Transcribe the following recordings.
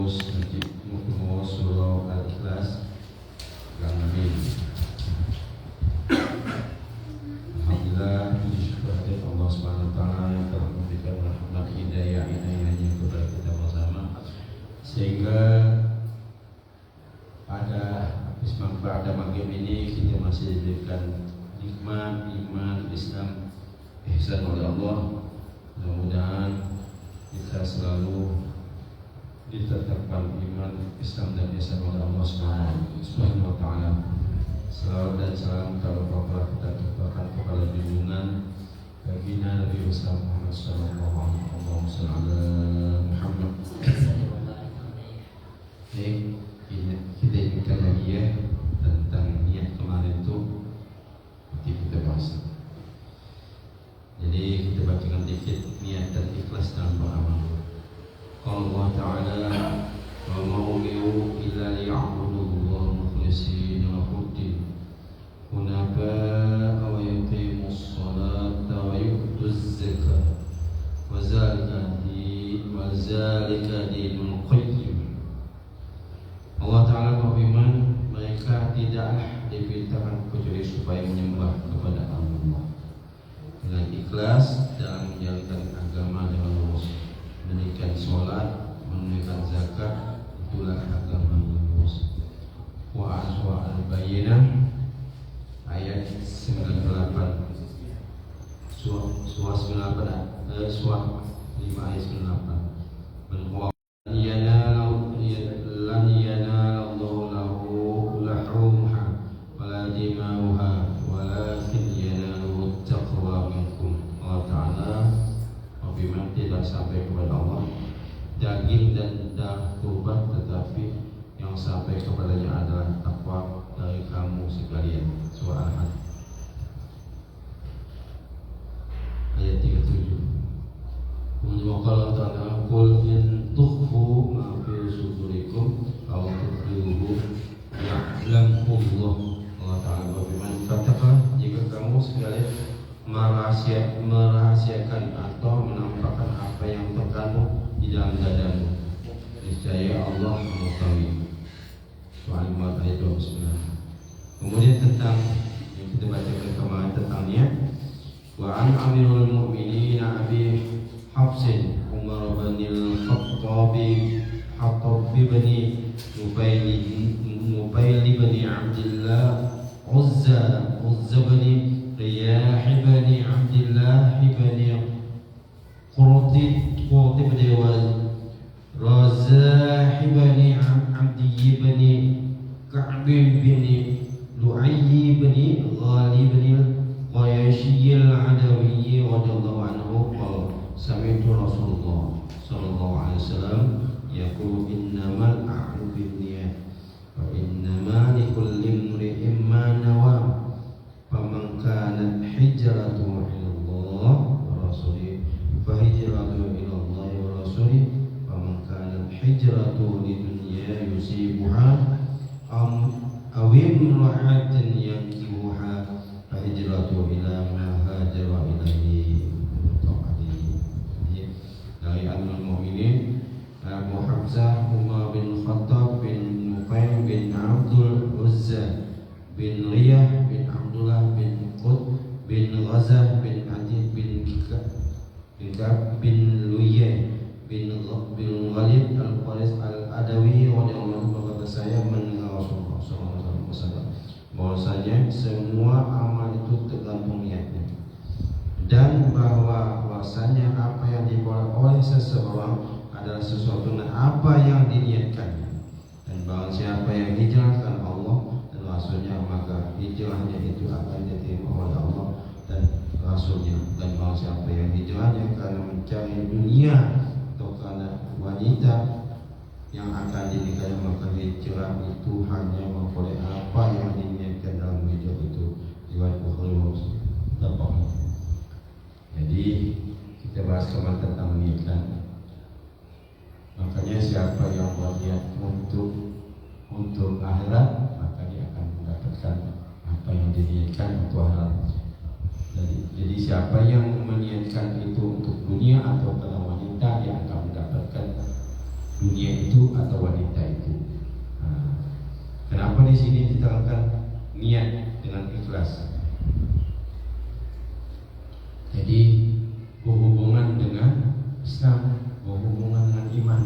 rumus surah Al-Ikhlas yang lebih. Alhamdulillah, puji syukur kepada Allah Subhanahu wa taala yang telah memberikan rahmat hidayah-hidayahnya kepada kita bersama, sehingga pada maghrib ini kita masih diberikan nikmat iman Islam ihsan oleh Allah. Mudah-mudahan kita selalu ditetapkan iman Islam dan ihsan oleh Allah Subhanahu wa taala. Salawat dan salam kepada kita tumpahkan kepada junjungan baginda Nabi Muhammad sallallahu alaihi wasallam. Kita ingatkan lagi ya tentang niat kemarin itu kita bahas. Jadi kita bacakan dikit niat dan ikhlas dalam beramal. Qala Allah Ta'ala wa ma umiru illa liya'budullaha mukhlishina lahu-d-din hunafa'a wa yuqimus salata wa yu'tuz zakata wa zalika dinul qayyim. Allah Ta'ala berfirman, mereka tidaklah diperintahkan kecuali supaya menyembah kepada Allah dengan ikhlas dalam menjalankan agama dengan lurus, menunaikan sholat, menunaikan zakat, itulah agama yang lurus. Wa al-Bayyinah ayat 98, surah 98, surah 5 ayat 98. Lan yanalallahu lahumha wala dima'uha walakin yanaluhu taqwa minkum. Allah Ta'ala berfirman, tidak sampai kepada Allah daging dan darah kurban, tetapi yang sampai kepadanya adalah takwa dari kamu sekalian. Surah Al-Had ayat 37. Kemudian Allah Ta'ala qul in tukhfu ma fi sudurikum aw tukhfuhu ya'lamu Allah. Allah Ta'ala berfirman, katakanlah jika kamu sekalian merahasiakan atau menampakkan apa yang terkandung di dalam dadamu, niscaya Allah mengetahui. Surah Al-Mulk ayat 29. Kemudian tentang yang kita bacakan kemarin tentang niat. Wa an amirul mu'minin Abi Hafsin Umar bin Al-Khattab bin Nufail bin Abdullah Uzza bin Riyah bin Abdullah bin Qurti bin Razah bin Abdi bin Ka'b bin Lu'ayy bin Ghalib bin Qayashi al-Adawi radhiyallahu anhu qala sami'tu Rasulullah sallallahu alaihi wasallam yaqulu innamal a'malu binniyat wa innama likulli imri'in ma nawa faman kanat hijratuhu ila Allah wa rasulih fa hijratuhu ila Allah wa rasulih faman kanat hijratuhu lidunya yusibuha aw imra'atin yankihuha fa hijratuhu ila ma hajara ilaihi. Dari Amirul Mu'minin Abu Hamzah Umar bin Khattab bin Nufail bin Abdul Uzza bin Riyah bin Abdullah bin Qut bin Ghazah bin Adid bin Ka'b bin Lu'ayy bin Ghalib al-Qaris al-Adawi radhiyallahu anhu berkata, saya mendengar Rasulullah sallallahu alaihi wasallam bahwasanya semua amal itu tergantung niatnya, dan bahwasanya apa yang dibuat oleh seseorang adalah sesuatu dengan apa yang diniatkannya, dan barang siapa yang hijrahkan Allah dan Rasulnya maka hijrahnya itu akan diterima oleh Allah dan Rasulnya, dan barang siapa yang hijrahnya karena mencari dunia atau karena wanita yang akan dinikahi maka hijrah itu hanya memperoleh apa yang diniatkan dalam hijrah itu. Riwayat Bukhari Muslim. Jadi kita bahas kemarin tentang niat kan. Makanya siapa yang berniat untuk akhirat maka dia akan mendapatkan apa yang diniatkan untuk akhirat. Jadi siapa yang meniatkan itu untuk dunia atau karena wanita dia akan mendapatkan dunia itu atau wanita itu. Kenapa di sini diterangkan niat dengan ikhlas? Jadi berhubungan dengan Islam, berhubungan dengan iman.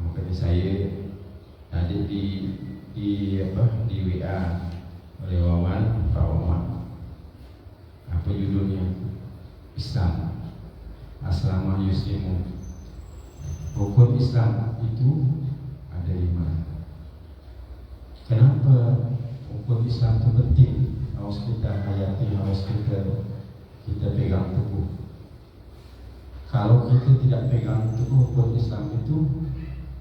Makanya saya tadi di WA oleh Wawan, Pak Wawan, apa judulnya? Islam Aslama Yuslimu. Rukun Islam itu ada 5. Kenapa rukun Islam itu penting? Harus kita hayati, harus kita pegang teguh. Kalau kita tidak pegang teguh rukun Islam itu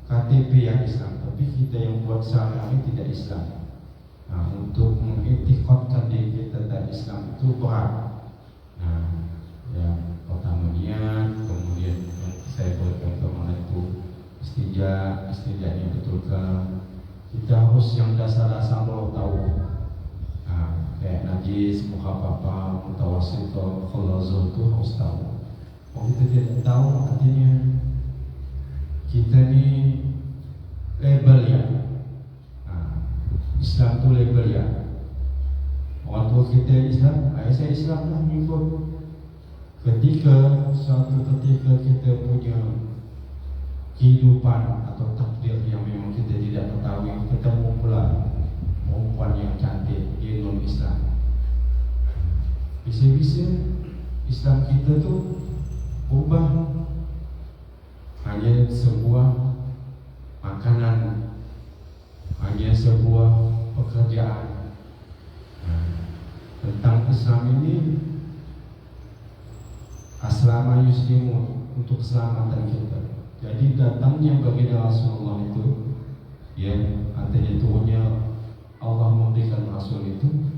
KTP yang Islam, tapi kita yang buat sehari-hari tidak Islam. Untuk mengiktikadkan diri kita dan Islam itu berat. Yang pertama niat, kemudian yang saya berikan kemarin itu istijanya betulkan. Kita harus yang dasar-dasar baru tahu. Kayak najis, mukhafafah, mutawassithah, khulazah itu harus tahu. Kalau kita tidak tahu, artinya kita ni label ya. Islam tu label ya. Orang tua kita Islam, saya Islam lah mengikut. Suatu ketika kita punya kehidupan atau takdir yang memang kita tidak ketahui, ketemu pula perempuan yang cantik, dia non-Islam. Bisa-bisa Islam kita tu ubah hanya sebuah makanan, hanya sebuah pekerjaan. Tentang Islam ini aslama yuslimu, untuk keselamatan kita. Jadi datangnya baginda Rasulullah itu, ya, artinya turunnya Allah memberikan Rasul itu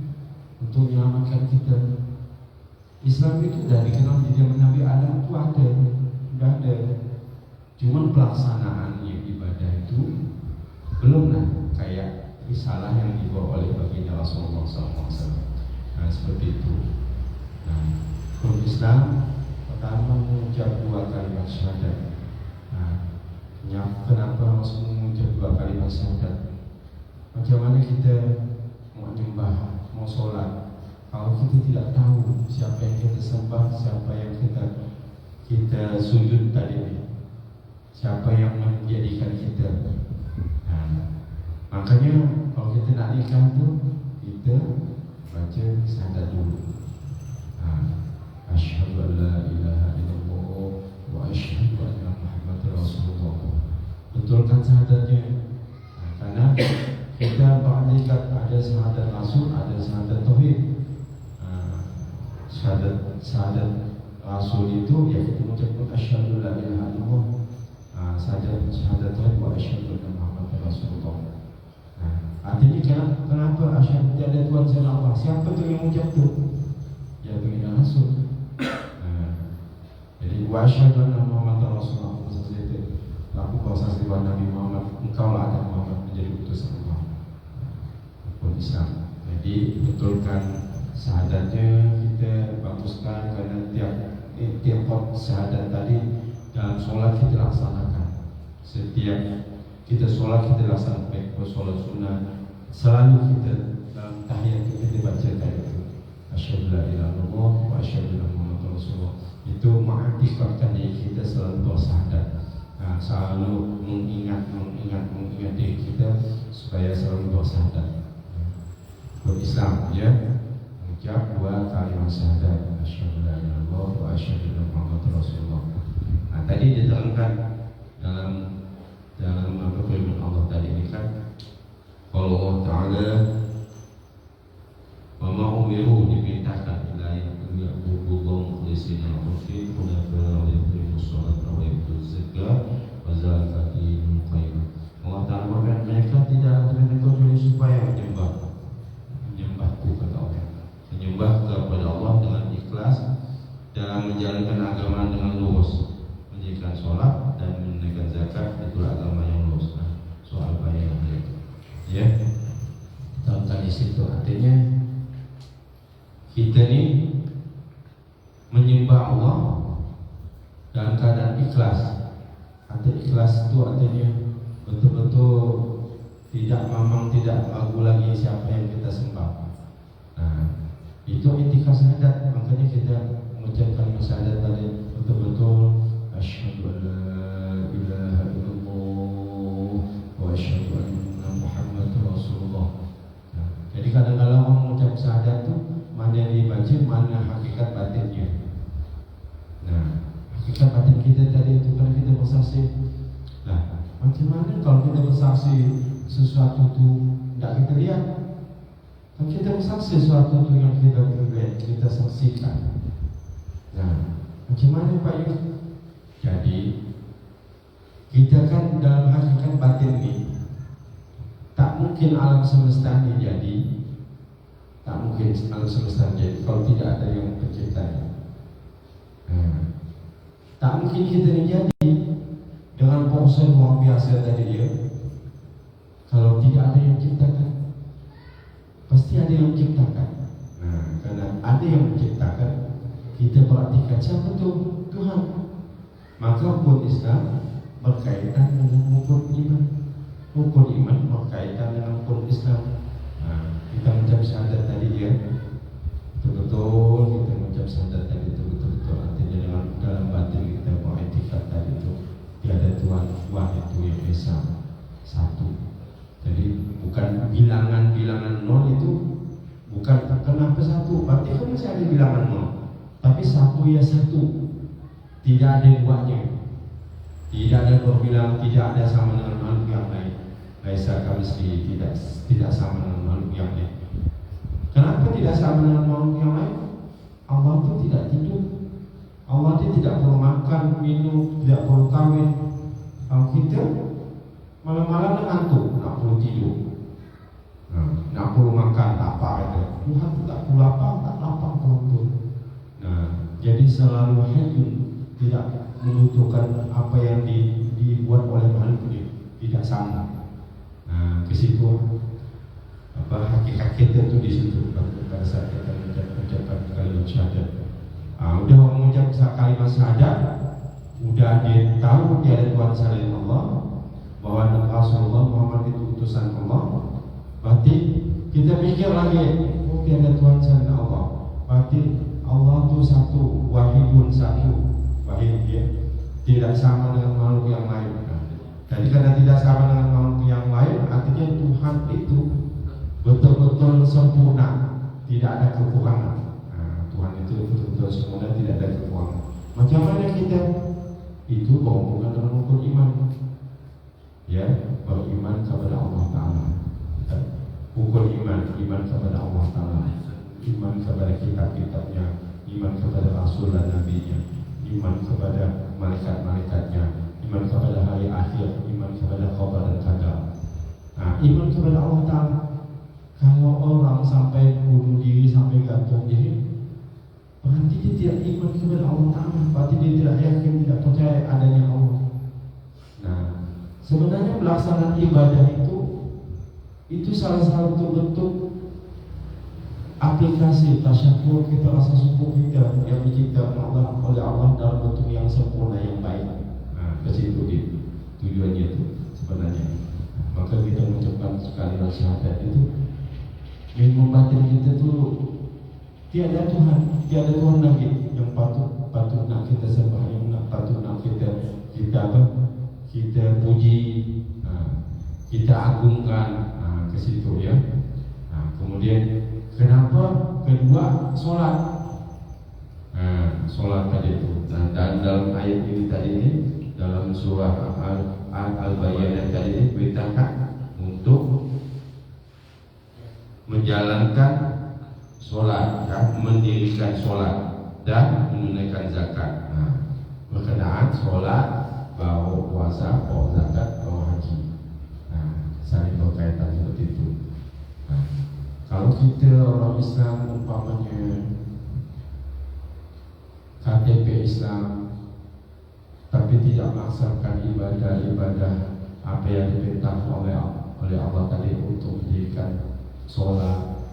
untuk menyelamatkan kita. Islam itu dari kenal di zaman Nabi Adam itu sudah ada. Cuman pelaksanaannya ibadah itu belum kayak risalah yang dibawa oleh baginda Rasulullah SAW. Seperti itu. Kalau Islam pertama mengucap 2 kalimat syahadat. Kenapa harus mengucap 2 kalimat syahadat? Macam mana kita mau menyembah, mau sholat, kalau kita tidak tahu siapa yang kita sembah, siapa yang kita sujud tadi, siapa yang menjadikan kita. Makanya kalau kita nak nikah tu, kita baca syahadat dulu. Asyhadu an la ilaha illallah wa asyhadu anna Muhammadar Rasulullah. Betulkan syahadatnya. Karena kita berikat ada syahadat Rasul, ada syahadat tauhid. Syahadat Rasul itu ya kita mengucapkan asyhadu la ilaha illallah. Syahadat tauhid wa asyhadu anna Muhammadar Rasulullah. Artinya kenapa asyhadu tiada Tuhan selain Allah? Siapa tu yang mengucap tu? Ya baginda Rasul. Jadi wa asyhadu anna Muhammadar Rasulullah. Aku kau saksi bahwa Nabi Muhammad, engkau lah ada Muhammad menjadi utusan Allah. Pun Islam. Jadi betulkan syahadatnya, kita baguskan kerana tiap syahadat tadi dalam solat kita laksanakan. Setiap kita solat kita laksanakan, baik solat sunnah, selalu kita dalam tahiyat kita baca tadi itu asyhadu la ilaha illallah wa asyhadu anna Muhammadar Rasulullah. Itu mengaktifkan diri kita selalu bersyahadat. Selalu mengingat diri kita supaya selalu bersyahadat. Berislam ya, mengucap 2 kalimat syahadat asyhadu la ilaha illallah wa asyhadu anna Muhammadar Rasulullah. Tadi diterangkan dalam firman Allah tadi ini kan, kalau Allah Taala wa ma umiru diperintahkan ila ya'budullaha mukhlishina lahu din hunafa wa yuqimus sholata wa yutuz zakata wa zalika dinul qayyim. Allah Taala berfirman, mereka tidak kecuali supaya menyembahku, kata Allah, menyembah kepada Allah dengan ikhlas dan menjalankan agama dengan lurus, menjalankan sholat dan menunaikan zakat, itulah agama yang lurus. Soal bayar ya, dalam hadis itu artinya kita ni menyembah Allah dalam keadaan ikhlas. Arti ikhlas itu artinya betul-betul memang tidak ragu lagi siapa yang kita sembah. Nah, itu intikah syahadat. Makanya kita mengucapkan syahadat tadi betul-betul asyhadu an la ilaha illallah wa asyhadu anna Muhammadar Rasulullah. Nah, jadi kadang-kadang orang mengucap syahadat itu mana yang dibaca, mana hakikat batinnya. Nah, hakikat batin kita tadi itu kan kita bersaksi. Nah, macam mana kalau kita bersaksi sesuatu itu tidak kita lihat? Kalau kita bersaksi sesuatu itu yang kita lihat, kita saksikan. Nah, macam mana Pak Yus? Jadi kita kan dalam hakikat batin ini tak mungkin alam semesta ini jadi, tak mungkin alam semesta jadi kalau tidak ada yang menciptanya. Nah, tak mungkin kita ini jadi dengan proses luar biasa tadi ya. Kalau tidak ada yang menciptakan, pasti ada yang menciptakan. Nah, karena ada yang menciptakan, kita perhatikan siapa itu? Tuhan. Maka rukun Islam berkaitan dengan rukun iman. Rukun iman berkaitan dengan rukun Islam. Nah, kita mengucap syahadat tadi ya, betul-betul kita mengucap syahadat tadi itu betul-betul artinya dalam batin kita beriktikad tadi itu tiada Tuhan itu yang esa satu. Jadi bukan bilangan nol itu, bukan kenapa satu, berarti kan masih ada bilangan nol, tapi satu ya satu, tidak ada duanya, tidak ada berbilang, tidak ada sama dengan makhluk yang lain. Laisa kamitslihi, tidak sama dengan makhluk yang lain. Kenapa tidak sama dengan makhluk yang lain? Allah itu tidak tidur, Allah itu tidak perlu makan, minum, tidak perlu kawin. Kalau kita malam-malam ngantuk, nak perlu tidur, nak perlu makan, tak apa ada. Tuhan tak perlu lapar, tak lapar pun. Nah, jadi selalu hadir, tidak membutuhkan apa yang dibuat oleh makhluk ini, tidak sama. Nah, ke situ apa hakikat kita itu di situ pada saat kita mengucapkan kalimat syahadat. Udah mengucap kalimat syahadat, udah dia tahu tiada Tuhan selain Allah, bahwa Rasulullah Muhammad itu utusan Allah. Berarti kita pikir lagi, oh tiada Tuhan selain Allah. Berarti Allah itu satu, wahidun satu, wahid dia, tidak sama dengan makhluk yang lain. Jadi karena tidak sama dengan makhluk yang lain, artinya Tuhan itu betul-betul sempurna, tidak ada kekurangan. Tuhan itu betul-betul sempurna, tidak ada kekurangan. Macam mana kita itu berhubungan dengan rukun iman? Ya, beriman kepada Allah Ta'ala. Rukun iman kepada Allah Ta'ala, iman kepada kitab-kitabnya, iman kepada Rasul dan Nabi-Nya, iman kepada malaikat-malaikatnya, iman kepada hari akhir, iman kepada khabar dan qadar. Nah, iman kepada Allah Ta'ala. Kalau orang sampai bunuh diri, sampai gantung diri, berarti dia tidak iman kepada Allah Ta'ala, berarti dia tidak yakin, tidak percaya adanya Allah. Nah, sebenarnya pelaksanaan ibadah itu salah satu bentuk aplikasi tasyakur kita, rasa syukur kita yang diciptakan oleh Allah dalam bentuk yang sempurna, yang baik. Nah, ke situ dia tujuannya itu sebenarnya. Maka kita mengucapkan kalimat syahadat itu yang batin kita tuh tiada Tuhan lagi yang patut nak kita sembah, yang patut nak kita puji, kita agungkan. Ke situ ya. Nah, kemudian kenapa kedua sholat? Sholat tadi itu. Nah, dan dalam ayat ini tadi ini, dalam surah Al-Bayyinah tadi ini perintahkan untuk menjalankan sholat, mendirikan sholat dan menunaikan zakat. Nah, berkenaan sholat, baru puasa, baru zakat, baru haji. Saling berkaitan seperti itu. Nah, kalau kita orang Islam umpamanya KTP Islam, tapi tidak melaksanakan ibadah apa yang diperintahkan oleh Allah tadi untuk mendirikan sholat,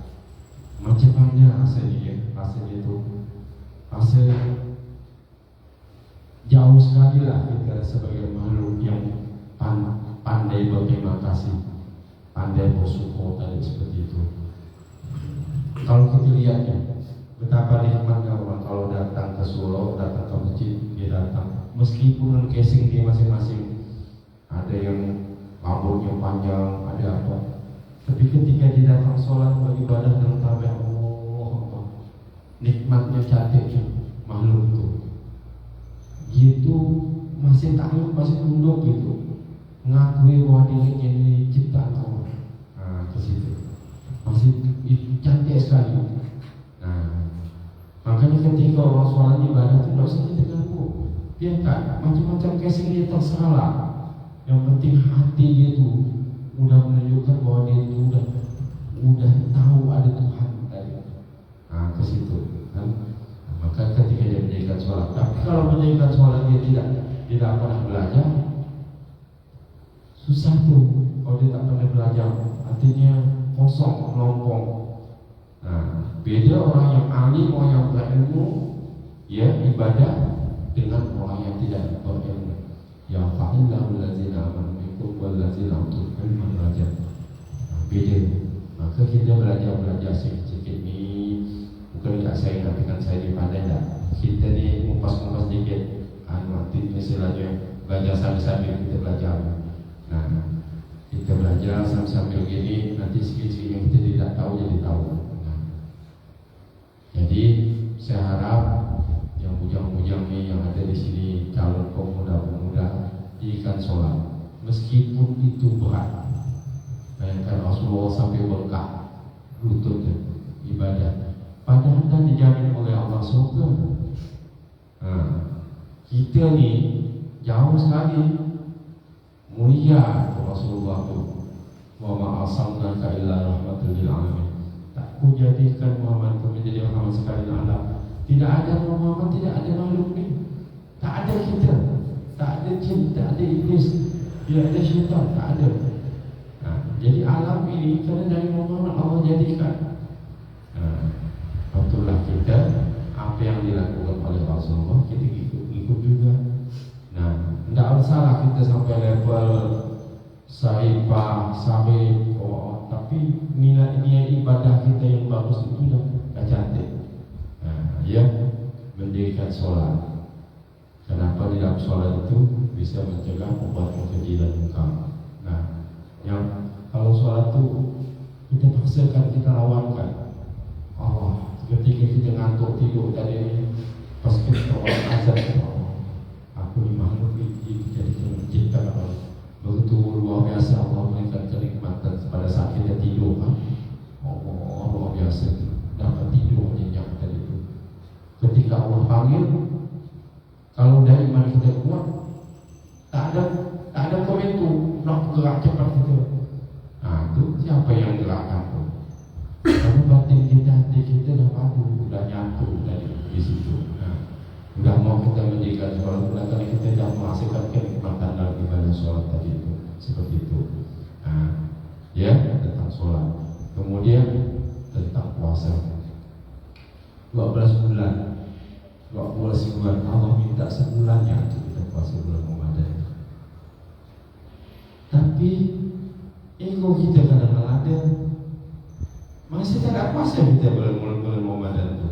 macam mana rasanya itu? Rasa jauh sekali lah kita sebagai makhluk yang pandai berterima kasih, pandai bersyukur tadi seperti itu. Kalau kita lihat ya, betapa nikmatnya orang kalau datang ke Solo, datang ke masjid, dia datang meskipun casing dia masing-masing, ada yang rambutnya panjang, ada apa, tapi ketika dia datang sholat beribadah dalam tabiat Allah, nikmatnya cantiknya makhluk itu, gitu masih takut, masih tunduk gitu, ngakui bahwa dirinya ini ciptaan Allah. Nah, ke situ masih cantik sekali. Nah, makanya ketika orang sholat ibadah itu tidak usah kita ganggu, biarkan macam-macam casing dia terserah. Yang penting hati dia itu udah menunjukkan bahwa dia itu udah tahu ada Tuhan tadi. Nah, ke situ kan. Maka ketika dia menjadikan sholat, tapi kalau menjadikan sholat dia tidak pernah belajar, susah tuh. Kalau dia tak pernah belajar, artinya kosong, melompong. Nah, beda orang yang alim, orang yang berilmu, ya ibadah dengan orang yang tidak berilmu. Ya fa'illahu allazina amanu minkum wallazina utul ilma darajat. Beda. Maka kita belajar sedikit ni, bukan tak saya katakan saya ni pandai tak. Kita ni mumpas-mumpas sedikit. Arti istilahnya belajar sambil kita belajar. Nah, kita belajar sambil gini, nanti sikit-sikit yang kita tidak tahu jadi tahu. Nah, jadi saya harap yang bujang-bujang ni yang ada di sini, calon pemuda-pemuda, jadikan sholat meskipun itu berat. Bayangkan Rasulullah sampai berkah lututnya ibadah, padahal tak dijamin oleh Allah surga. Nah, kita ni jauh sekali mulia Rasulullah tu. Wa ma arsalnaka illa rahmatan lil alamin. Tak ku jadikan Muhammad menjadi rahmat sekalian alam. Tidak ada Muhammad, tidak ada makhluk ni. Tak ada kita, tak ada jin, tak ada iblis, tidak ada syaitan, tak ada. Nah, jadi alam ini kerana dari Muhammad Allah jadikan. Betullah kita apa yang dilakukan oleh Rasulullah kita ikut juga. Nah, tidak salah kita sampai level sahibah, sahib, tapi nilai ibadah kita yang bagus itu dah cantik. Nah, ya, mendirikan sholat. Kenapa di dalam sholat itu bisa mencegah perbuatan keji dan munkar. Nah, yang kalau sholat itu kita paksakan, kita lawankan. Oh, ketika kita ngantuk tidur tadi, pas kita orang azan, aku ni makhluk ini jadi menciptakan Allah. Begitu luar biasa Allah memberikan kenikmatan pada saat kita tidur. Allah luar biasa, dapat tidur nyenyak tadi itu. Ketika Allah panggil, kalau dari iman kita kuat, tak ada komentar, nak gerak cepat kita. Nah, itu siapa yang gerakkan tu? Karena batin kita, hati kita dah padu, dah nyatu di situ. Nah, dah mau kita menjadikan sholat, karena kita dah menghasilkan kenikmatan dalam ibadah sholat tadi itu, seperti itu. Nah, ya tentang sholat. Kemudian tentang puasa. 12 bulan. 12 bulan Allah minta sebulannya untuk kita puasa bulan Ramadan. Tapi ego kita kadang-kadang ada, masih tak ada puasa kita bulan Ramadan itu.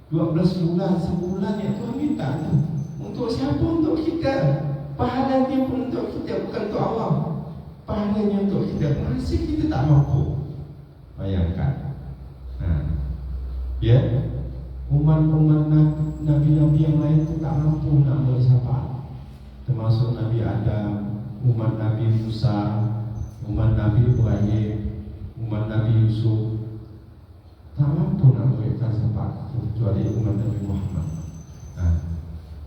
12 bulan, sebulan yang Tuhan minta tu. Untuk siapa? Untuk kita. Pahalanya pun untuk kita, bukan untuk Allah. Pahalanya untuk kita. Masih kita tak mampu. Bayangkan. Nah, ya, umat-umat Nabi-Nabi yang lain itu tak mampu nak bersyafaat. Termasuk Nabi Adam, umat Nabi Musa, umat Nabi Ibrahim, umat Nabi Yusuf, tak mampu nak memberikan syafaat kecuali umat Nabi Muhammad. Nah,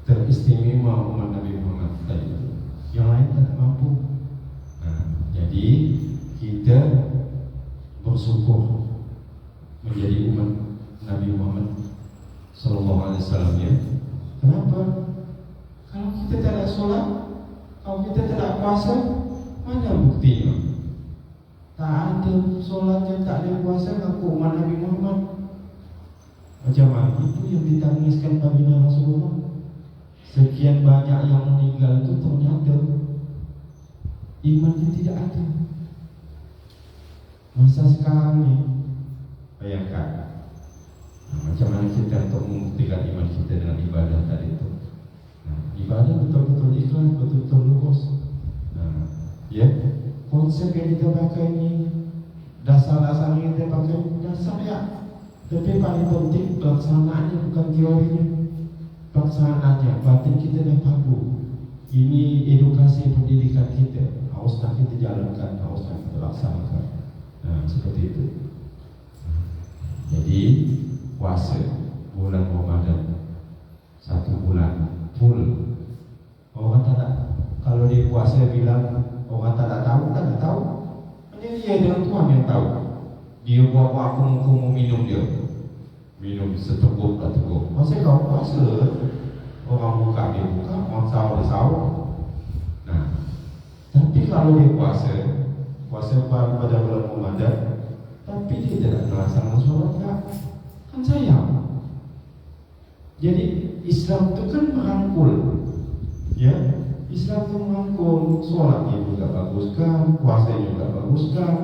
teristimewa umat Nabi Muhammad tadi. Yang lain tak mampu. Nah, jadi kita bersyukur menjadi umat Nabi Muhammad Sallallahu Alaihi Wasallam ya. Kenapa? Kalau kita tak ada solat, kalau kita tak ada puasa, mana buktinya? Tak ada solatnya, tak ada puasa, ngaku umat Nabi Muhammad. Macam mana? Itu yang ditangiskan baginda Rasulullah. Sekian banyak yang meninggal itu ternyata imannya tidak ada. Masa sekarang ini, bayangkan macam mana kita untuk membuktikan iman kita dengan ibadah tadi itu. Ibadah betul-betul ikhlas, betul-betul lurus. Ya, konsep yang kita pakai ini, dasar-dasar yang kita pakai dasar ya. Tapi paling penting pelaksanaannya, bukan teorinya. Pelaksanaannya, batin kita dah pagu. Ini edukasi pendidikan kita harus nak kita jalankan, harus nak kita laksanakan. Seperti itu. Jadi puasa bulan Ramadan 1 bulan full. Orang tak, kalau dia puasa bilang orang tak tahu, tak tahu. Hanya dia dengan Tuhan yang tahu. Dia buat aku mau minum dia. Minum seteguk tak teguk. Masa kau puasa, orang buka dia buka, orang sahur dia sahur. Tapi kalau dia puasa pada bulan Ramadan, tapi dia tidak melaksanakan sholat kan sayang. Jadi Islam itu kan merangkul, ya. Islam itu merangkul, sholatnya juga baguskan, puasa juga baguskan.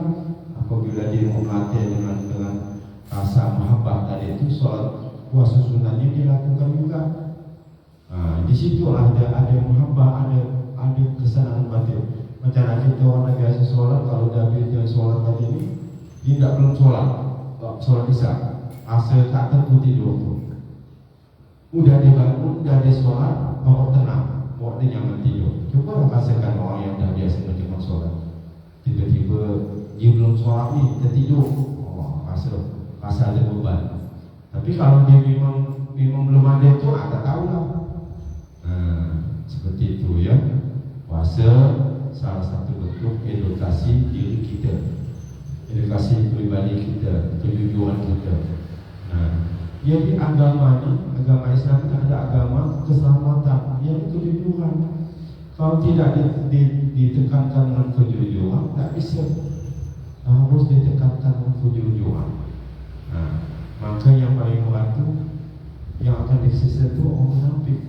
Apabila dia melatih dengan rasa mahabbah tadi itu, sholat puasa sunnahnya dilakukan juga. Di situlah ada mahabbah, ada kesenangan batin. Macam mana kita orang biasa sholat, kalau dah habis dia sholat tadi ni, dia tak belum sholat isya, asal tak tentu tidur tu. Udah dia bangun, udah dia sholat, baru tenang, baru dia nyaman tidur. Cuba rasakan orang yang dah biasa macam sholat, tiba-tiba dia belum sholat ni, dia tidur, rasa ada beban. Tapi kalau dia memang belum ada tu, tak tahulah. Seperti itu ya. Puasa salah satu bentuk edukasi diri kita, edukasi pribadi kita, kejujuran kita. Jadi agama Islam itu ada agama keselamatan, yang kejujuran. Kalau tidak ditekankan dengan kejujuran, tak bisa. Harus ditekankan dengan kejujuran. Maka yang paling membantu, yang akan disisa itu orang munafik.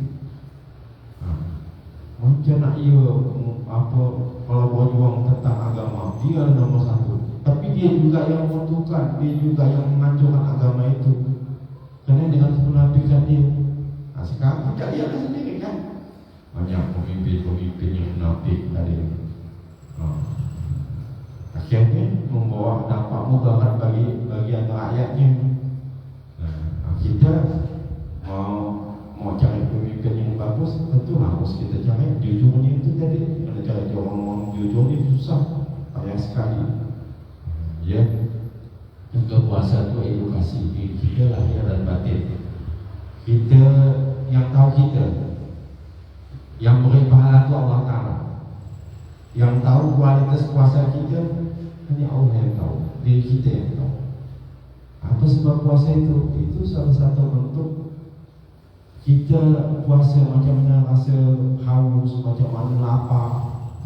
Macam nak kalau berjuang tentang agama, dia nomor satu. Tapi dia juga yang menentukan, dia juga yang menghancurkan agama itu. Kerana dengan kemunafikan dia. Sekarang kita lihat sendiri kan, banyak pemimpin yang munafik tadi. Akhirnya membawa dampak mudarat bagi anak rakyatnya. Kita mau cari pemimpin yang bagus, tentu harus kita cari jujurnya itu tadi. Kalau cari orang jujur ni susah, payah sekali. Ya, juga puasa itu edukasi diri kita lahir dan batin. Kita yang tahu kita, yang beri pahala itu Allah Taala. Yang tahu kualitas puasa kita hanya Allah yang tahu, diri kita yang tahu. Apa sebab puasa itu? Itu salah satu bentuk kita puasa macam mana rasa haus, macam mana lapar.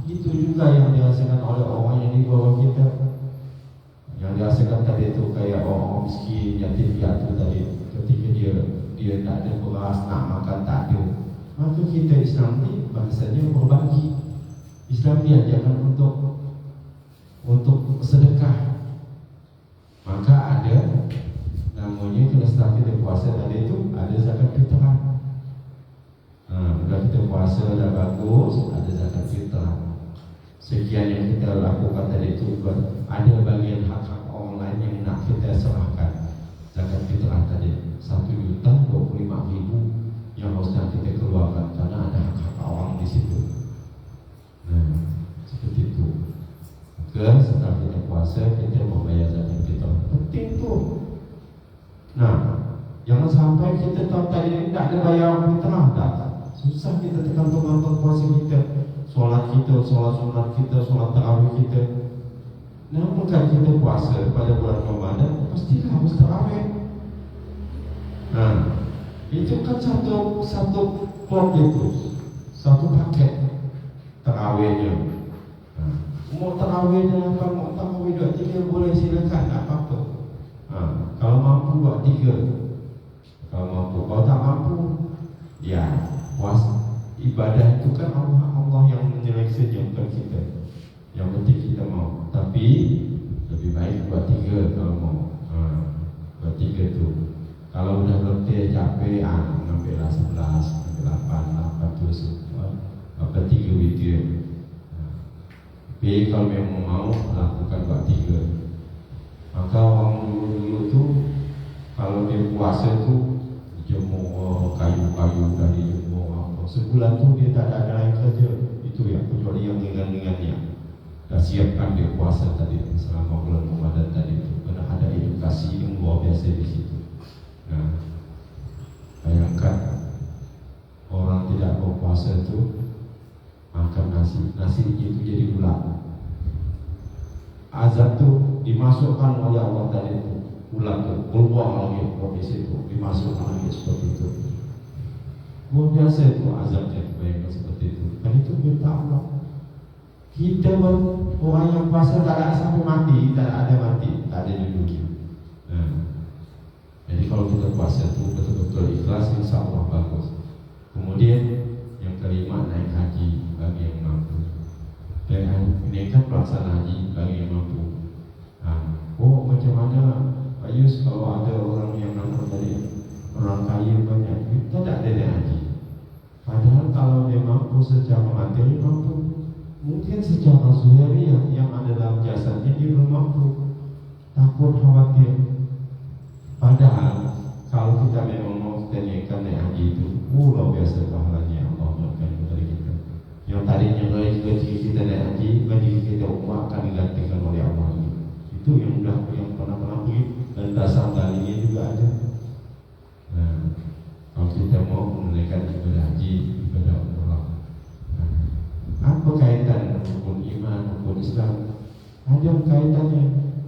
Itu juga yang dirasakan oleh orang yang di bawah kita. Yang dirasakan tadi itu kayak orang miskin, yatim piatu tadi. Ketika dia tak ada beras, nak makan tak ada. Maka kita Islam ni bahasanya berbagi. Islam diajarkan untuk sedekah. Maka ada namanya kalau setelah kita puasa tadi itu ada zakat fitrah. Bila kita puasa dah bagus, ada zakat fitrah. Sekian yang kita lakukan tadi itu, ada bagian hak-hak orang lain yang nak kita serahkan. Zakat fitrah tadi 1.025.000 yang harusnya kita keluarkan karena ada hak-hak orang di situ. Seperti itu. Maka setelah kita puasa, kita membayar zakat fitrah. Penting tu. Jangan sampai kita tahu tadi tak ada bayar fitrah, tak. Susah kita tekan puasa kita, solat kita, solat sunat kita, solat tarawih kita. Namun kan kita puasa pada bulan Ramadan, pasti harus tarawih. Itu kan satu plot itu, satu paket tarawihnya. Mau tarawihnya apa, mau tarawih 2-3 boleh silakan, tak apa-apa. Kalau mampu buat 3. Kalau tak mampu, ya puasa ibadah itu kan Allah yang menyeleksi bukan kita. Yang penting kita mau. Tapi lebih baik buat 3 kalau mau. Buat 3 tu. Kalau udah letih capek, ambillah 11, ambil 8 terus. Apa 3 witir. Tapi kalau memang mau lakukan buat 3. Maka orang dulu tu kalau dia puasa tu jemur kayu-kayu dari jemur apa. Sebulan tu dia tak ada lain kerja. Itu ya, kecuali yang ringan-ringannya. Dah siapkan dia puasa tadi selama bulan Ramadan tadi itu. Kena ada edukasi yang luar biasa di situ. Nah, bayangkan orang tidak berpuasa itu makan nasi itu jadi ulat. Azab tu dimasukkan oleh Allah tadi itu, ulat tu keluar lagi dari situ, dimasukkan lagi seperti itu. Luar biasa itu azabnya, bayangkan seperti itu. Dan itu minta Allah. Kita orang yang puasa tak ada sampai mati, tak ada mati, tak ada di dunia. Nah, jadi kalau kita puasa itu betul-betul ikhlas, insya Allah bagus. Kemudian yang kelima, naik haji bagi yang mampu. Dan ini kan pelaksanaan haji bagi yang mampu. Macam mana Pak Yus kalau ada orang yang nampak tadi orang kaya banyak duit, tak ada naik haji. Padahal kalau dia mampu secara materi mampu. Mungkin secara zuhiriyah yang ada dalam jasadnya dia belum mampu, takut khawatir. Padahal kalau kita memang mau niatkan naik haji itu, luar biasa pahalanya Allah berikan kepada kita. Yang tadinya gaji kita naik haji, gaji kita umrah akan digantikan oleh Allah. Itu yang pernah pergi dan dasar dalinya juga ada. Nah, kalau kita mau menunaikan ibadah haji, ibadah umrah, apa kaitan rukun iman, rukun Islam? Ada kaitannya.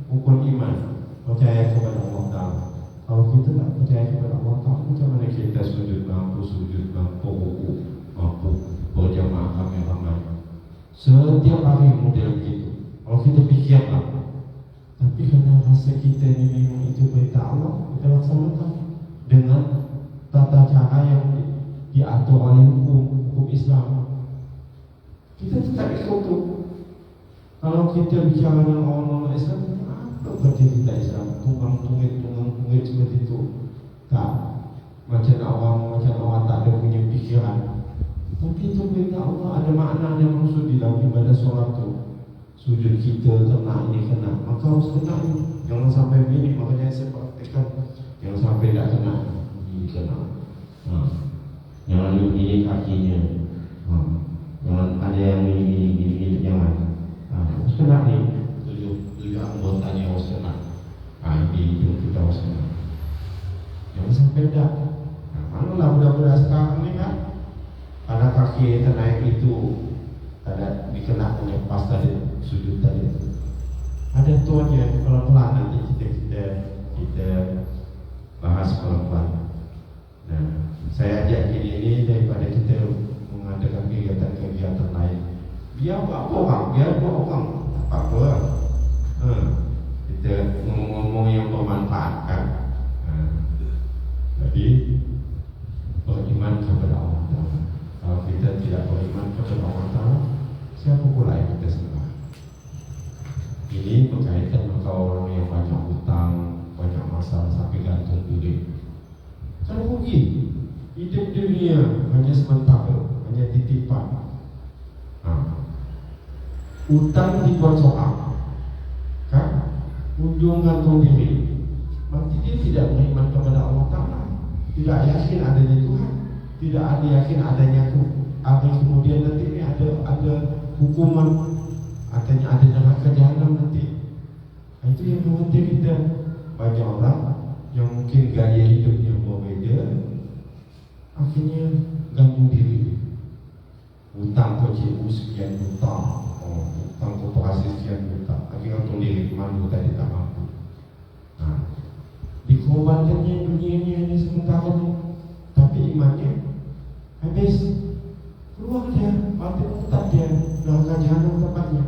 Rukun iman, percaya kepada Allah Ta'ala. Kalau kita tak percaya kepada Allah Ta'ala, macam mana kita sujud mampu, ruku, mampu berjamaah ramai-ramai? Setiap hari model begitu. Kalau kita fikirlah, tapi kerana rasa kita ni memang itu perintah Allah, kita laksanakan dengan tata cara yang diatur oleh hukum Islam. Kita tetap ikut tu. Kalau kita bicara dengan orang Islam, apa berarti kita Islam? Tunggang-tungit seperti itu. Tak. Macam orang tak ada punya pikiran. Tapi itu perintah Allah, ada makna, ada maksud di dalam ibadah solat tu. Sujud kita kena, ini kena, maka harus kena ini. Jangan sampai begini, makanya saya praktikkan. Jangan sampai tak kena, ini kena. Jangan begini kakinya. Jangan ada yang gini, jangan. Harus kena ni. Tujuh anggotanya harus kena. Ini itu kita harus kena. Jangan sampai tak. Manalah budak-budak sekarang ni kan, pada kaki ternaik itu ada dikenakan yang pas tadi sujud tadi. Ada tuannya pelan-pelan nanti kita bahas pelan-pelan. Nah, saya ajak ini daripada kita mengadakan kegiatan lain. Biar apa orang, tak apa. Kita ngomong yang bermanfaat kan. Jadi beriman kepada Allah Ta'ala. Kalau kita tidak beriman kepada Allah Ta'ala, siapa pula yang kita sembah? Ini berkaitan dengan orang yang banyak hutang, banyak masalah sampai gantung diri. Kan rugi. Hidup dunia hanya sementara, hanya titipan. Hutang dibuat soal, kan? Ujung gantung diri. Berarti dia tidak beriman kepada Allah Ta'ala, tidak yakin adanya Tuhan, tidak ada yakin adanya kemudian nanti ini ada hukuman, ada neraka jahanam nanti. Itu yang khawatir kita. Banyak orang yang mungkin gaya hidupnya berbeza, akhirnya gantung diri. Hutang ke cikgu sekian juta, hutang koperasi sekian juta, akhirnya gantung diri, malu tadi tak mampu. Dikorbankannya dunia ini hanya sementara ni, tapi imannya habis. Keluar dia, mati tetap dia, neraka jahanam tempatnya.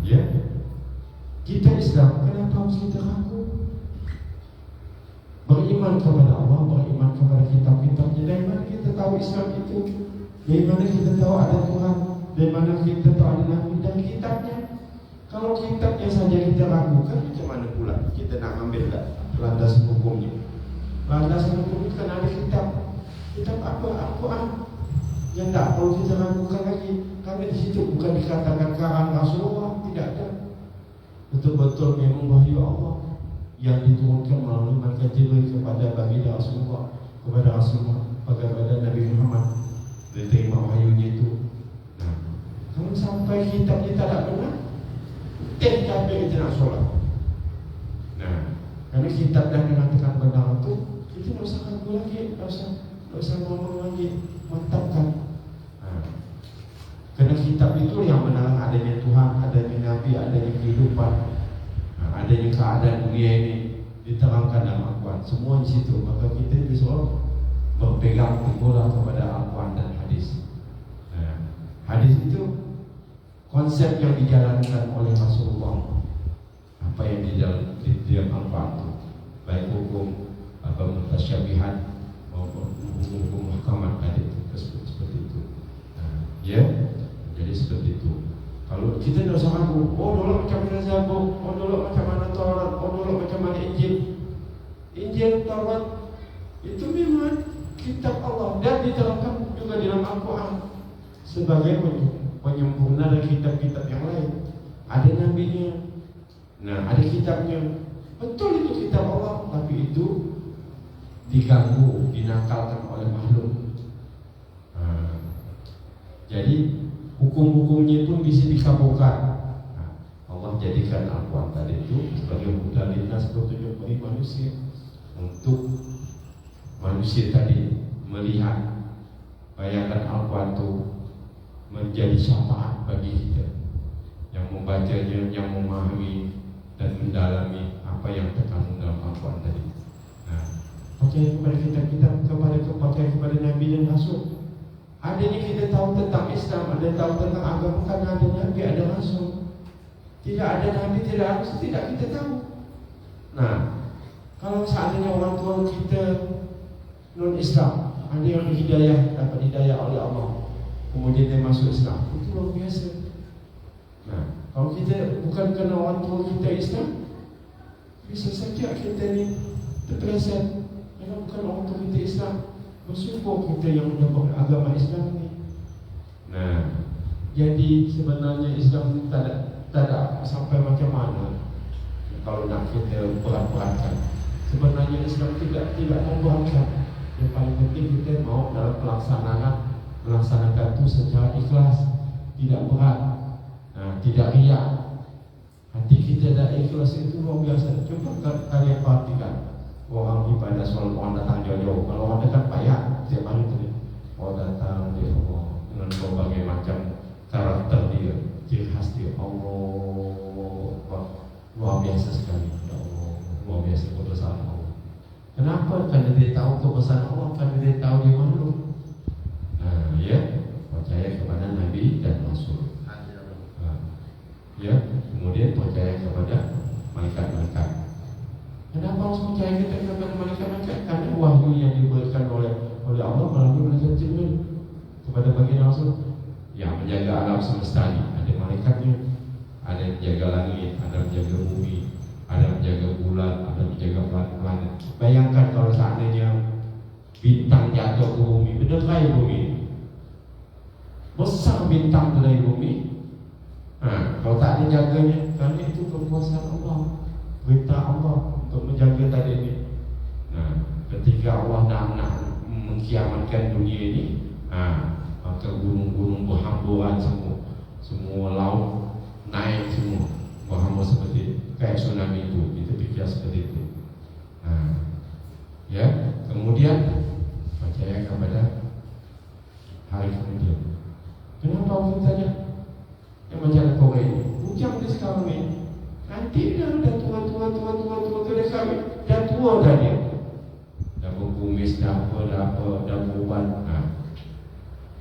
Ya, kita Islam, kenapa harus kita ragu? Beriman kepada Allah, beriman kepada kitab-kitabnya. Dari mana kita tahu Islam itu? Dari mana kita tahu ada Tuhan? Dari mana kita tahu ada Nabi? Dan kitabnya. Kalau kitabnya saja kita ragukan, macam mana pula kita nak ambil landasan hukumnya? Landasan hukum kan ada kitab. Kitab apa? Al-Quran. Yang tak perlu kita ragukan lagi. Karena di situ bukan dikatakan karang Rasulullah, tidak ada. Betul-betul memang wahyu Allah yang diturunkan melalui malaikat Jibril kepada baginda Rasulullah, kepada Nabi Muhammad, diterima wahyunya itu. Nah, kalau sampai kitab kita tak benar, kafir kita nak solat. Nah, karena kitab dah mengatakan benar itu, kita tak usah ragu lagi, tak usah ngomong lagi, mantapkan. Karena kitab itu yang menerang adanya Tuhan, adanya Nabi, adanya kehidupan, adanya keadaan dunia ini diterangkan dalam Al-Quran. Semua di situ. Maka kita disuruh berpegang teguh kepada Al-Quran dan hadis. Hadis itu konsep yang dijalankan oleh Rasulullah. Apa yang di dalam Al-Quran itu, baik hukum atau mutasyabihat maupun hukum muhkamat ada itu seperti itu. Ya. Jadi seperti itu. Kalau kita tidak usah ragu, oh dulu macam mana Zabur, oh dulu macam mana Taurat, oh dulu macam mana Injil. Injil, Taurat itu memang kitab Allah dan diterangkan juga dalam Al-Quran sebagai penyempurna dari kitab-kitab yang lain. Ada nabinya, nah ada kitabnya. Betul itu kitab Allah, tapi itu diganggu, dinakalkan oleh makhluk. Jadi hukum-hukumnya pun bisa dikabulkan. Allah jadikan Al-Quran tadi itu sebagai hujah lintas petunjuk bagi manusia, untuk manusia tadi melihat, bayangkan Al-Quran itu menjadi syafaat bagi kita yang membacanya, yang memahami dan mendalami apa yang terkandung dalam Al-Quran tadi. Percaya kepada kita percaya kepada Nabi dan Rasul. Adanya kita tahu tentang Islam, ada tahu tentang agama karena ada Nabi, ada Rasul. Tidak ada Nabi, tidak Rasul, tidak kita tahu. Nah, kalau seandainya orang tua kita non-Islam, ada yang hidayah, dapat hidayah oleh Allah, kemudian dia masuk Islam, itu luar biasa. Nah, kalau kita bukan kerana orang tua kita Islam, bisa saja kita ni terpeleset. Karena bukan orang tua kita Islam, bersyukur kita yang mendapat agama Islam ni. Nah, jadi sebenarnya Islam ni tak ada sampai macam mana kalau nak kita berat-beratkan. Sebenarnya Islam tidak memberatkan. Yang paling penting kita mau dalam melaksanakan itu secara ikhlas, tidak berat, tidak riak. Hati kita dah ikhlas itu luar biasa. Coba kalian perhatikan. Orang ibadah solat, orang datang jauh-jauh. Kalau orang dekat payah setiap hari tu, orang datang dia Allah dengan berbagai macam karakter dia, ciri khas dia. Allah luar biasa sekali. Ya Allah, luar biasa kebesaran Allah. Kenapa? Kerana dia tahu kebesaran Allah, kerana dia tahu dia makhluk. Nah, ya, percaya kepada Nabi dan Rasul. Ya, kemudian percaya kepada malaikat-malaikat. Kenapa harus percaya kita kepada malaikat-malaikat? Karena wahyu yang diberikan oleh Allah melalui malaikat Jibril kepada baginda Rasul yang menjaga alam semesta ini. Ada malaikatnya, ada yang menjaga langit, ada yang menjaga bumi, ada yang menjaga bulan, ada yang menjaga planet. Bayangkan kalau seandainya bintang jatuh ke bumi, berderai bumi, besar bintang itu dari bumi. Kalau tak ada jaganya, kerana itu kekuasaan Allah, perintah Allah untuk menjaga tadi ini. Nah, ketika Allah nak mengkiamatkan dunia ini, maka gunung-gunung berhamburan semua laut naik semua berhambur seperti kayak tsunami itu. Kita fikir seperti itu. Ya, kemudian percaya kepada hari kemudian. Kenapa orang tanya? Yang macam Korea ini, bujang dia sekarang ni. Nanti dah tua dia kahwin, dah tua dah dia. Dah berkumis, dah beruban.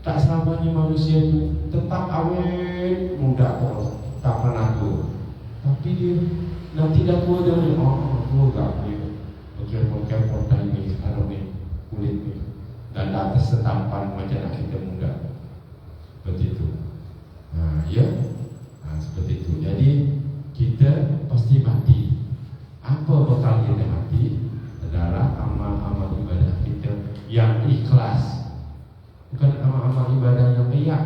Tak selamanya manusia itu tetap awet muda terus, tak pernah tua. Tapi dia nanti dah tua dia ni, tua tak dia. Kepot-kepot tadi sekarang ni, kulit ni, dan atas setampan macam nak kita muda. Seperti itu. Ya, seperti itu. Jadi kita pasti mati. Apa bekal kita mati adalah amal-amal ibadah kita yang ikhlas, bukan amal-amal ibadah yang riak.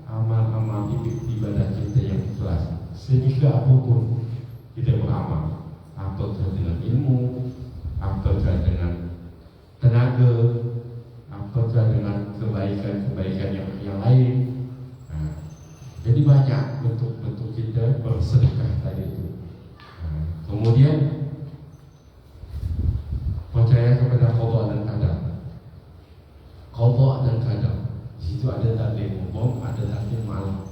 Amal-amal ibadah kita yang ikhlas, sehingga apapun kita beramal, apakah dengan ilmu, apakah dengan tenaga, apakah dengan kebaikan-kebaikan yang lain. Jadi banyak bentuk-bentuk kita bersedekah tadi itu. Kemudian percaya kepada qada dan qadar. Qada dan qadar, di situ ada takdir umum, ada takdir malam.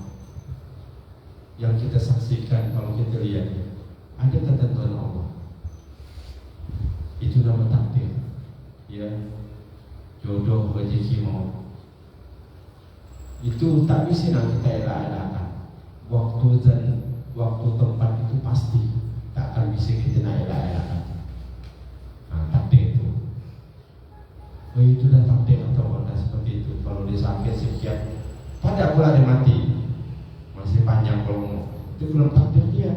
Yang kita saksikan, kalau kita lihat, ada ketentuan Allah. Itu nama takdir. Ya, jodoh, rezeki, mau. Itu tak bisa nak kita elak-elakkan. Waktu tempat itu pasti tak akan bisa kita nak elak-elakkan. Takdir itu. Itu dah takdir atau mana seperti itu. Kalau dia sakit sekian, pada pula dia mati, masih panjang kalau itu belum takdir dia.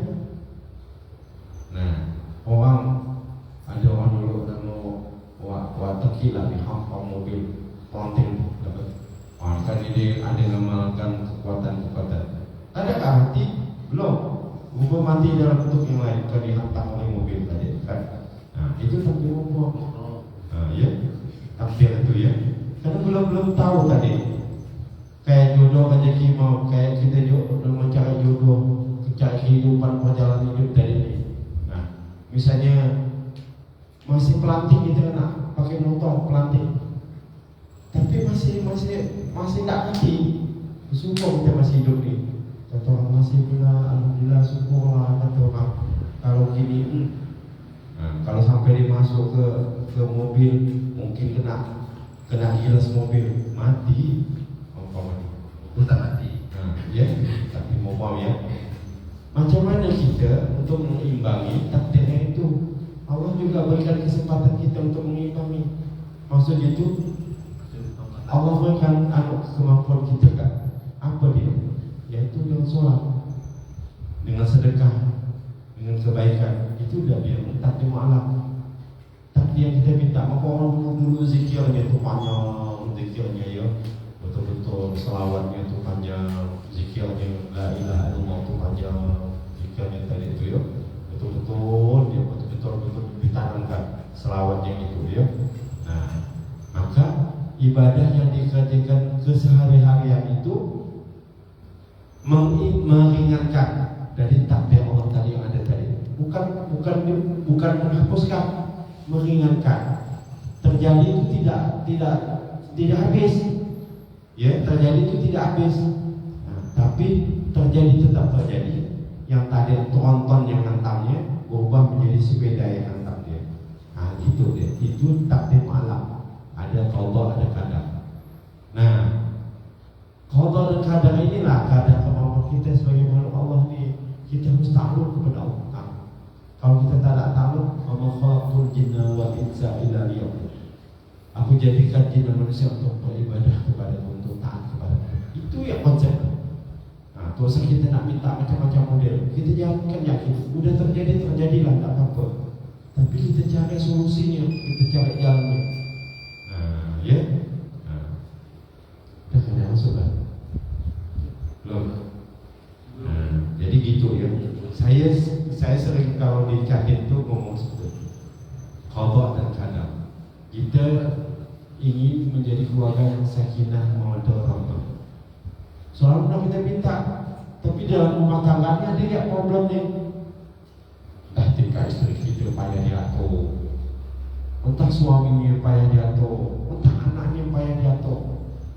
Nah, ada orang dulu nama wataki lah di hampang mobil planting. Kan ini ada ngamalkan kekuatan-kekuatan. Adakah hati? Belum. Rupa mati dalam bentuk yang lain, kalau dihantar oleh mobil tadi kan. Itu takdir Allah. Ya, takdir itu ya. Karena belum tahu tadi. Kayak jodoh rezeki mau, kayak kita mencari jodoh, mencari kehidupan perjalanan hidup tadi. Misalnya masih pelanting kita nak pakai motor pelanting, tapi masih tak mati. Bersyukur kita masih hidup ni. Kata orang masih pula, alhamdulillah, syukurlah. Kata orang kalau gini, kalau sampai dia masuk ke mobil, mungkin kena hilas mobil, mati. Tak mati. Ya, tapi mau ya. Macam mana kita untuk mengimbangi takdirnya itu? Allah juga berikan kesempatan kita untuk mengimbangi. Maksudnya itu Allah berikan kemampuan kita kan? Apa dia? Yaitu dengan sholat, dengan sedekah, dengan kebaikan. Itu dah dia takdir malam. Takdir yang kita minta. Maka orang dulu zikirnya itu panjang, zikirnya ya, betul-betul selawatnya itu panjang, zikirnya la ilaha illallah itu panjang, zikirnya tadi itu ya, betul-betul dia betul-betul ditanamkan selawatnya itu ya. Maka ibadah yang dikerjakan kesehari-harian itu meringankan dari takdir Allah tadi yang ada tadi. Bukan menghapuskan, meringankan. Terjadi itu tidak habis. Ya, terjadi itu tidak habis. Tapi terjadi tetap terjadi. Yang tadi tronton yang hantamnya berubah menjadi sepeda yang hantam dia. Itu dia. Itu takdir malam. Ada qada, ada qadar. Nah, qada dan qadar inilah kadar kemampuan kita sebagai makhluk Allah ni. Kita harus takluk kepada Allah. Kalau kita tak ada takluk, wa khalaqul jinna wal insa illa liya'budun. Aku jadikan jin dan manusia untuk beribadah kepada, untuk taat kepada. Itu yang konsep. Terus kita nak minta macam-macam model, kita jangan yakin. Udah terjadilah, tak apa-apa. Tapi kita cari solusinya, kita cari jalannya. Ya. Dah kena masuk kan? Belum. Jadi gitu ya. Saya sering kalau di kantin tu ngomong seperti qada dan qadar. Kita ingin menjadi keluarga yang sakinah mawaddah warahmah. Selalu kita minta, tapi dalam rumah tangganya dia lihat problemnya. Ketika istri kita payah diatur, entah suaminya payah diatur, entah anaknya payah diatur.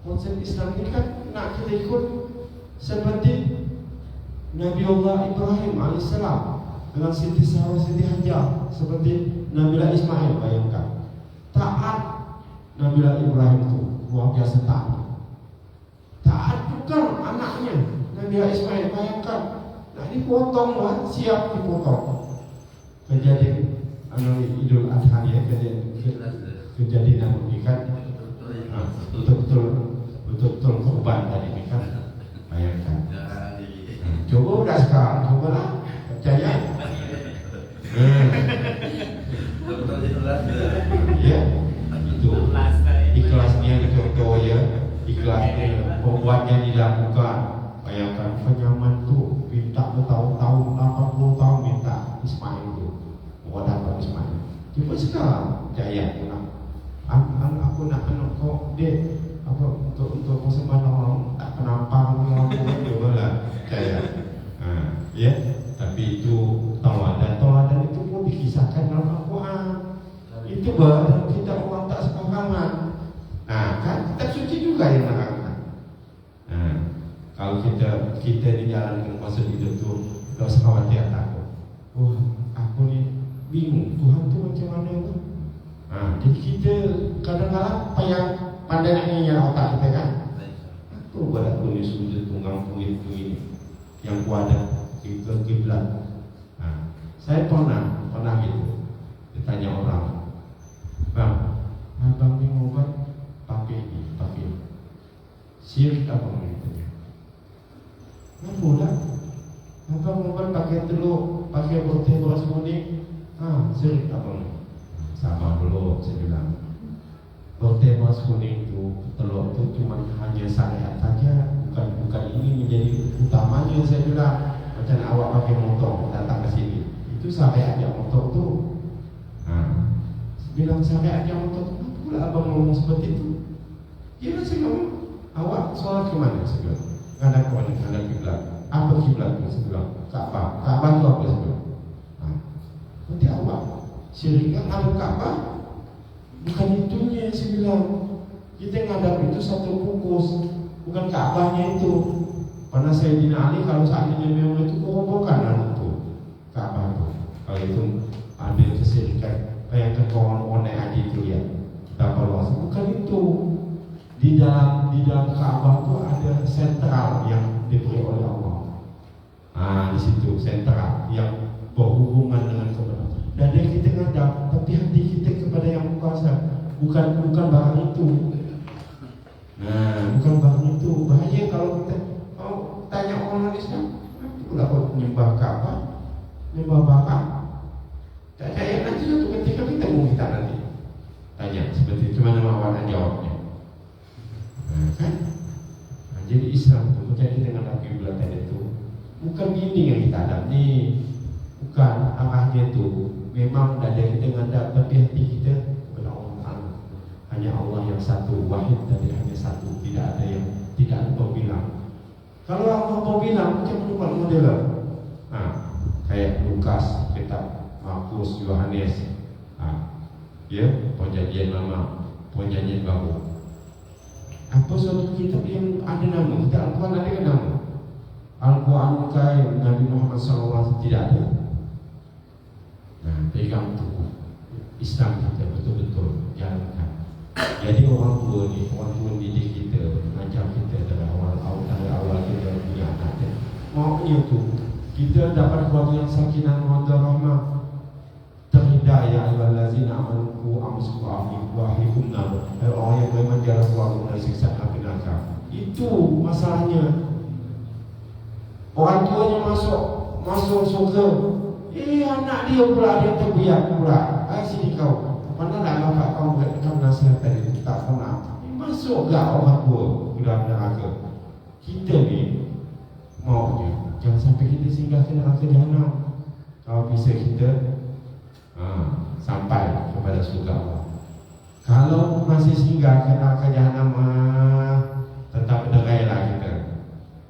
Konsep Islam ini kan nak kita ikut seperti Nabi Allah Ibrahim alaihissalam dengan Siti Sarah, Siti Hajar, seperti Nabi Ismail. Bayangkan taat Nabi Ibrahim itu luar biasa taat juga anaknya Nabi Ismail. Bayangkan, nah dipotong lah, siap dipotong. Kejadian Idul Adha ya, kejadian Nabi kan, betul-betul korban tadi kan. Bayangkan. lah, percaya. Ya, itu ikhlasnya dicontoh ya, ikhlasnya pembuatnya dilakukan. Bayangkan penyaman tuh minta bertahun-tahun, 80 tahun minta Ismail tuh, mau dapat Ismail. Cuma sekarang jaya aku nak kok dek apa untuk persembahan orang tak penampang aku juga lah jaya. Ya, tapi itu tauladan itu pun dikisahkan dalam Al-Quran. Itu baru kita orang tak sepahaman. Nah, kan kitab suci juga yang menerangkan. Nah, kalau kita dijalankan maksud hidup tu, tak usah khawatir takut. Wah, aku ni bingung Tuhan tu macam mana tu? Jadi kita kadang-kadang payah pandai nak ingat otak kita kan. Aku buat aku ni sujud tunggang kuit tu ini yang kuada ke kiblat. Saya pernah gitu. Ditanya orang, bang, abang ni ngobat pakai syirik apa namanya? Kenapa dah? Abang ngobat pakai telur, pakai roti beras kuning, syirik apa namanya? Sama dulu saya bilang, roti beras kuning tu, telur tu cuma hanya syariat saja, bukan ini menjadi utamanya. Saya bilang, macam awak pakai motor datang ke sini, itu syariat yang motor tu. Bilang syariat yang motor tu, kenapa pula abang ngomong seperti itu? Ya saya ngomong, awak solat ke mana? Saya bilang, ngadap ke mana? Ngadap kiblat. Apa kiblat tu? Saya bilang, Ka'bah. Ka'bah tu apa? Saya bilang, nanti awak syirikkan ngadap Ka'bah. Bukan itunya saya bilang. Kita ngadap itu satu bungkus, bukan Ka'bahnya itu. Karena Sayyidina Ali kalau seandainya memang itu robohkan itu Ka'bah itu. Kalau itu ada kesyirikan, bayangkan kawan-kawan naik itu ya. Berapa luas? Bukan itu. Di dalam Ka'bah itu ada sentral yang diberi oleh Allah. Di situ sentral yang berhubungan dengan kebenaran. Dada kita ngadap, tapi hati kita kepada yang kuasa. Bukan barang itu. Bukan barang itu. Bahaya kalau kita tanya orang Islam, pula kau menyembah Ka'bah, menyembah barang. Tak percaya nanti suatu ketika kita minta nanti. Tanya seperti itu, mana awak jawabnya? Kan? Jadi Islam itu menjadi dengan kiblat itu bukan gini yang kita hadap ni. Bukan arahnya itu. Memang dada kita ngadap, tapi hati kita kepada Allah. Hanya Allah yang satu, wahid dan hanya satu. Tidak ada yang tidak ada pembilang. Kalau Allah pembilang, macam mana buat model? Kayak Lukas, kitab Markus, Yohanes, perjanjian lama, perjanjian baru. Apa suatu kitab yang ada nama? Kita Al-Quran ada nama. Al-Quran kai Nabi Muhammad SAW tidak ada. Pegang teguh Islam kita betul-betul jalankan. Jadi orang tua didik kita, mengajar kita dari awal kita punya anak. Maunya tu kita dapat keluarga yang sakinah mawaddah rahmah, terhidayah ayyuhallazina amanu amsuku ahlikum nar. Orang yang beriman jangan keluarga dari siksa api neraka. Itu masalahnya. Orang tuanya masuk surga. Anak dia pula dia terbiak pula. Sini kau. Mana nak bapak kau berikan nasihat tadi? Tak pernah. Masuk gak orang tua ke dalam neraka. Kita ni maunya jangan sampai kita singgah ke neraka jahanam. Kalau bisa kita sampai kepada surga Allah. Kalau masih singgah ke neraka jahanam, tetap berdegailah kita.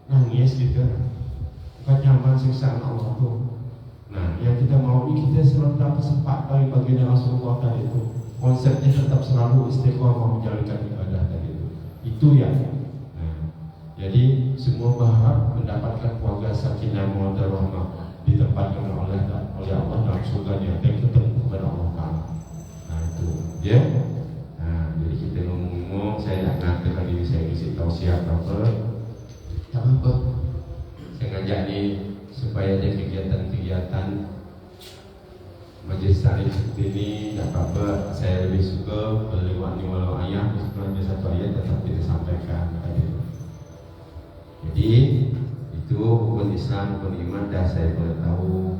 Nangis kita. Bukan nyaman siksaan Allah tu. Yang kita mau ni kita selalu dapat sempat dari baginda Rasulullah tadi itu. Konsepnya tetap selalu istiqamah menjalankan ibadah tadi itu. Itu ya. Jadi semua berharap mendapatkan keluarga sakinah mawaddah rahmah ditempatkan oleh Allah dalam surganya dan ketemu kepada Allah Taala. Itu ya. Jadi kita ngomong, saya nak nanti lagi saya isi tausiah apa? Tak apa. Saya ngajak ni supaya ada kegiatan-kegiatan majlis salih ini. Tak apa-apa, saya lebih suka berlewat ni walau ayat sebenarnya satu ayat tetap kita sampaikan tadi. Jadi itu hukum Islam. Islam, rukun iman dah saya boleh tahu.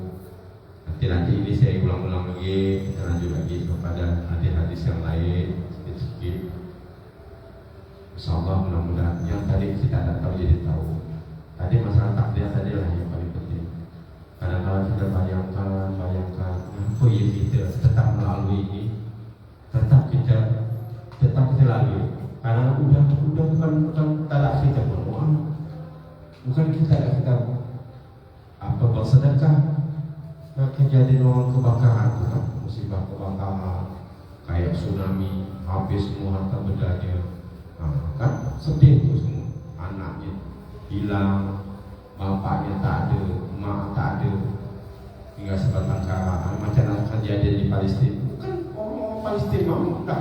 Nanti ini saya ulang-ulang lagi, kita lanjut lagi kepada hadis-hadis yang lain sedikit. Insyaallah mudah-mudahan yang tadi kita tidak tahu jadi tahu. Tadi masalah takdir tadi lah yang paling penting. Kadang-kadang kita bayangkan, apa ya kita tetap melalui ini, tetap kita lalui. Karena udah bukan tak kita berdoa, bukan kita apa bersedekah. Nah, kejadian orang kebakaran, musibah kebakaran, kayak tsunami, habis semua harta bendanya, kan sedih itu semua. Anaknya hilang, bapaknya tak ada, emak tak ada, tinggal sebatang kara. Macam kejadian di Palestina, bukan orang Palestina enggak,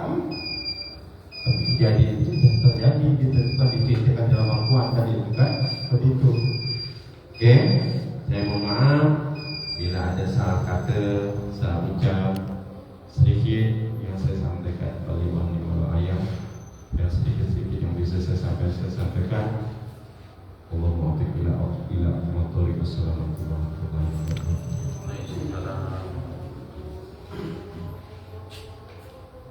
tapi kejadian itu terjadi, gitu, bukan diceritakan dalam Al-Quran tadi, bukan seperti itu. Oke, saya mohon maaf bila ada salah kata, salah ucap sedikit yang saya sampaikan oleh walau ayam, dan sedikit-sedikit yang bisa saya sampaikan. Allahumma a'ti bila motori. Wassalamualaikum warahmatullahi wabarakatuh.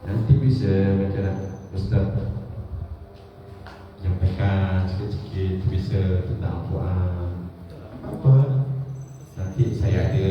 Nanti bisa macam Ustaz menyampaikan sedikit-sedikit bisa tentang Al-Quran apa, nanti saya ada